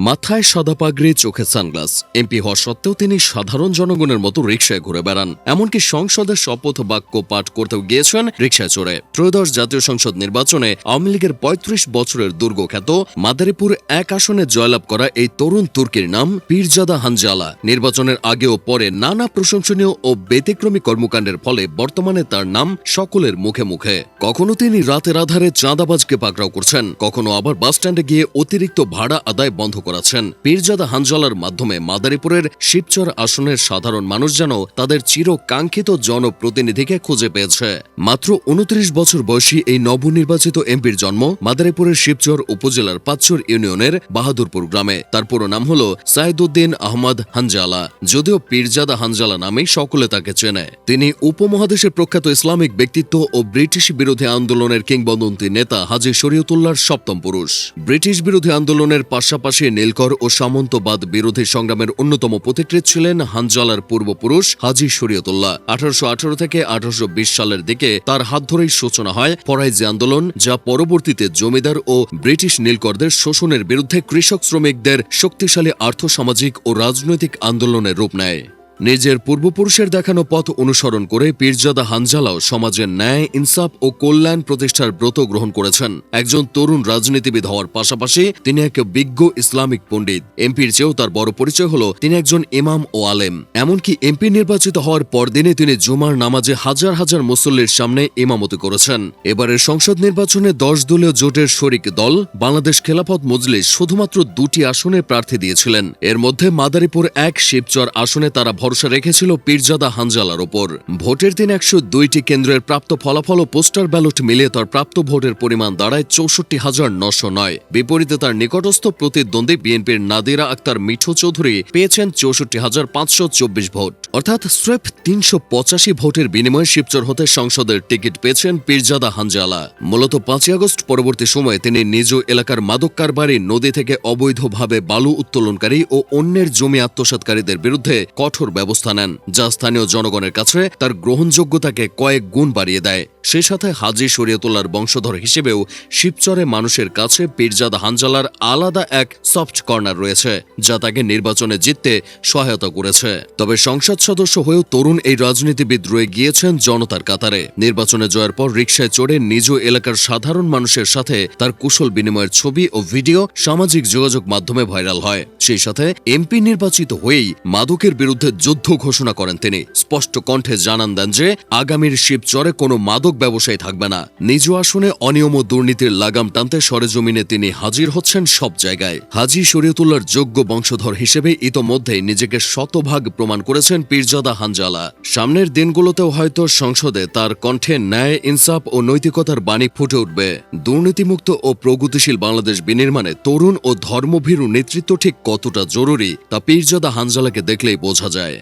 মাথায় সাদা পাগড়ি, চোখে সানগ্লাস। এমপি হওয়া সত্ত্বেও তিনি সাধারণ জনগণের মতো রিকশায় ঘুরে বেড়ান। এমনকি সংসদের শপথ বাক্য পাঠ করতেও গিয়েছেন রিকশায় চড়ে। ত্রয়োদশ জাতীয় সংসদ নির্বাচনে আওয়ামী লীগের ৩৫ বছরের দুর্গখ্যাত মাদারীপুর ১ আসনে জয়লাভ করা এই তরুণ তুর্কির নাম পীরজাদা হানজালা। নির্বাচনের আগে ও পরে নানা প্রশংসনীয় ও ব্যতিক্রমী কর্মকাণ্ডের ফলে বর্তমানে তার নাম সকলের মুখে মুখে। কখনো তিনি রাতের আধারে চাঁদাবাজকে পাকড়াও করছেন, কখনো আবার বাসস্ট্যান্ডে গিয়ে অতিরিক্ত ভাড়া আদায় বন্ধ করাচ্ছেন। পীরজাদা হানজালার মাধ্যমে মাদারীপুরের শিবচর আসনের সাধারণ মানুষ যেন তাদের চিরকাঙ্ক্ষিত জনপ্রতিনিধিকে খুঁজে পেয়েছে। মাত্র ২৯ বছর বয়সী এই নবনির্বাচিত এমপির জন্ম মাদারীপুরের শিবচর উপজেলার পাঁচচর ইউনিয়নের বাহাদুরপুর গ্রামে। তার পুরো নাম হল সাইদুদ্দিন আহমদ হানজালা, যদিও পীরজাদা হানজালা নামেই সকলে তাকে চেনে। তিনি উপমহাদেশের প্রখ্যাত ইসলামিক ব্যক্তিত্ব ও ব্রিটিশ বিরোধী আন্দোলনের কিংবদন্তি নেতা হাজী শরীয়তুল্লাহর সপ্তম পুরুষ। ব্রিটিশ বিরোধী আন্দোলনের পাশাপাশি নীলকর ও সামন্তবাদ বিরোধী সংগ্রামের অন্যতম পথিকৃৎ ছিলেন হানজালার পূর্বপুরুষ হাজী শরীয়তুল্লাহ। ১৮১৮ থেকে ১৮২০ সালের দিকে তার হাত ধরেই সূচনা হয় ফরাইজি আন্দোলন, যা পরবর্তীতে জমিদার ও ব্রিটিশ নীলকরদের শোষণের বিরুদ্ধে কৃষক শ্রমিকদের শক্তিশালী আর্থসামাজিক ও রাজনৈতিক আন্দোলনের রূপ নেয়। নিজের পূর্বপুরুষের দেখানো পথ অনুসরণ করে পীরজাদা হানজালাও সমাজের ন্যায়, ইনসাফ ও কল্যাণ প্রতিষ্ঠার ব্রত গ্রহণ করেছেন। একজন তরুণ রাজনীতিবিদ হওয়ার পাশাপাশি তিনি এক বিজ্ঞ ইসলামিক পণ্ডিত। এমপির চেয়েও তার বড় পরিচয় হল তিনি একজন ইমাম ও আলেম। এমনকি এমপি নির্বাচিত হওয়ার পরদিনে তিনি জুমার নামাজে হাজার হাজার মুসল্লির সামনে ইমামতি করেছেন। এবারের সংসদ নির্বাচনে ১০ দলীয় জোটের শরিক দল বাংলাদেশ খেলাফত মজলিস শুধুমাত্র ২টি আসনে প্রার্থী দিয়েছিলেন। এর মধ্যে মাদারীপুর ১ শিবচর আসনে তারা ভরসা রেখেছিল পীরজাদা হানজালার ওপর। ভোটের দিন ১০২টি কেন্দ্রের প্রাপ্ত ফলাফল ও পোস্টাল ব্যালট মিলিয়ে তার প্রাপ্ত ভোটের পরিমাণ দাঁড়ায় ৬৪,৯০৯। বিপরীতে তার নিকটস্থ প্রতিদ্বন্দ্বী বিএনপির নাদিরা আক্তার মিঠু চৌধুরী পেয়েছেন ৬৪,৫২৪ ভোট, অর্থাৎ স্রেফ ৩৮৫ ভোটের বিনিময়ে শিবচর হতে সংসদের টিকিট পেয়েছেন পীরজাদা হানজালা। মূলত ৫ই আগস্ট পরবর্তী সময়ে তিনি নিজ এলাকার মাদক কারবারি, নদী থেকে অবৈধভাবে বালু উত্তোলনকারী ও অন্যের জমি আত্মসাৎকারীদের বিরুদ্ধে কঠোর ব্যবস্থা নেন, যা স্থানীয় জনগণের কাছে তার গ্রহণযোগ্যতাকে কয়েক গুণ বাড়িয়ে দেয়। সেই সাথে হাজী শরীয়তুল্লাহর বংশধর হিসেবেও শিবচরে মানুষের কাছে পীরজাদা হানজালার আলাদা এক সফট কর্নার রয়েছে, যা তাকে নির্বাচনে জিততে সহায়তা করেছে। তবে সংসদ সদস্য হয়েও তরুণ এই রাজনীতিবিদ রয়ে গিয়েছেন জনতার কাতারে। নির্বাচনে জয়ের পর রিকশায় চড়ে নিজ এলাকার সাধারণ মানুষের সাথে তার কুশল বিনিময়ের ছবি ও ভিডিও সামাজিক যোগাযোগ মাধ্যমে ভাইরাল হয়। সেই সাথে এমপি নির্বাচিত হয়েই মাদকের বিরুদ্ধে যুদ্ধ ঘোষণা করেন তিনি। স্পষ্ট কণ্ঠে জানান দেন যে আগামীর শিবচরে কোনো মাদক ব্যবসায়ী থাকবে না। নিজ আসনে অনিয়ম ও দুর্নীতির লাগাম টানতে সরেজমিনে তিনি হাজির হচ্ছেন সব জায়গায়। হাজী শরীয়তুল্লাহর যোগ্য বংশধর হিসেবে ইতোমধ্যেই নিজেকে শতভাগ প্রমাণ করেছেন পীরজাদা হানজালা। সামনের দিনগুলোতেও হয়তো সংসদে তার কণ্ঠে ন্যায়, ইনসাফ ও নৈতিকতার বাণী ফুটে উঠবে। দুর্নীতিমুক্ত ও প্রগতিশীল বাংলাদেশ বিনির্মাণে তরুণ ও ধর্মভীরু নেতৃত্ব ঠিক কতটা জরুরি তা পীরজাদা হানজালাকে দেখলেই বোঝা যায়।